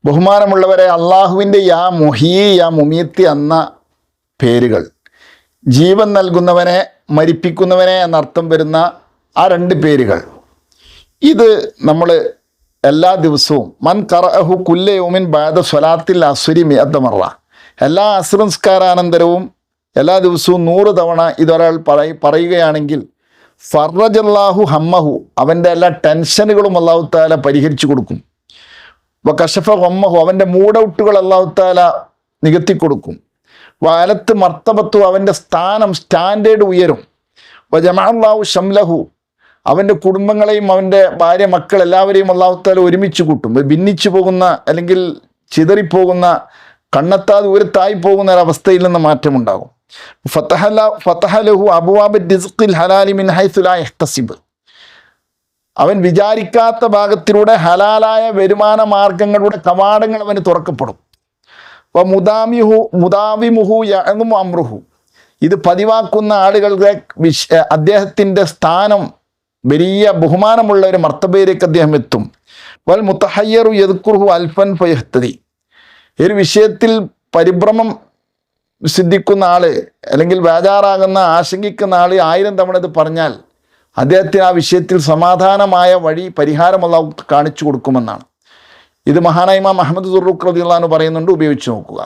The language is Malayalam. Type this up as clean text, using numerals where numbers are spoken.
ബഹുമാനമുള്ളവരെ, അള്ളാഹുവിൻ്റെ യാ മുഹീ യാ മുമീത്തി എന്ന പേരുകൾ, ജീവൻ നൽകുന്നവനെ മരിപ്പിക്കുന്നവനെ എന്നർത്ഥം വരുന്ന ആ 2 പേരുകൾ, ഇത് നമ്മൾ എല്ലാ ദിവസവും മൻ ഖറഅഹു കുല്ല യൗമിൻ ബഅദ സ്വലാത്തിൽ അസ്രി മിഅത മറ, എല്ലാ അസ്ർ നിസ്കാരാനന്തരവും എല്ലാ ദിവസവും 100 തവണ ഇതൊരാൾ പറയുകയാണെങ്കിൽ ഫറജല്ലാഹു ഹമ്മഹു, അവൻ്റെ എല്ലാ ടെൻഷനുകളും അല്ലാഹു തആല പരിഹരിച്ചു കൊടുക്കും. വകശഫ ഹമ്മഹു, അവൻ്റെ മൂഡൗട്ടുകൾ അല്ലാഹു തആല നികത്തി കൊടുക്കും. വഅലത്ത് മർത്തബത്തു, അവൻ്റെ സ്ഥാനം സ്റ്റാൻഡേർഡ് ഉയരും. വജമഅല്ലാഹു ശംലഹു, അവൻ്റെ കുടുംബങ്ങളെയും അവൻ്റെ ഭാര്യ മക്കൾ എല്ലാവരെയും അല്ലാഹു തആല ഒരുമിച്ച് കൂട്ടും. ഭിന്നിച്ചു പോകുന്ന അല്ലെങ്കിൽ ചിതറിപ്പോകുന്ന കണ്ണെത്താ ദൂരത്തായി പോകുന്ന ഒരവസ്ഥയിൽ നിന്ന് മാറ്റമുണ്ടാകും. ഫതഹലഹു അബ്വാബ റിസ്ഖിൽ ഹലാലി മിൻ ഹൈസു ലാ യഹ്തസിബ്, അവൻ വിചാരിക്കാത്ത ഭാഗത്തിലൂടെ ഹലാലായ വരുമാന മാർഗങ്ങളുടെ കവാടങ്ങൾ അവന് തുറക്കപ്പെടും. മുദാവിമുഹു യഅ്മും അംറുഹു, ഇത് പതിവാക്കുന്ന ആളുകളുടെ അദ്ദേഹത്തിൻ്റെ സ്ഥാനം വലിയ ബഹുമാനമുള്ള ഒരു മർത്തബയിലേക്ക് അദ്ദേഹം എത്തും. വൽ മുത്തഹയ്യറു യദ്കുറുഹു അൽഫൻ ഫയഹ്തദി, ഒരു വിഷയത്തിൽ പരിഭ്രമം സിദ്ധിക്കുന്ന ആള് അല്ലെങ്കിൽ ബേജാറാകുന്ന ആശങ്കിക്കുന്ന ആൾ 1000 തവണ ഇത് പറഞ്ഞാൽ അദ്ദേഹത്തിന് ആ വിഷയത്തിൽ സമാധാനമായ വഴി പരിഹാരം അല്ലാഹു കാണിച്ചു കൊടുക്കുമെന്നാണ്. ഇത് മഹാനായ ഇമാം അഹ്മദ് സുറൂഖ് റളിയല്ലാഹു അൻഹു പറയുന്നുണ്ട്, ഉപയോഗിച്ച് നോക്കുക.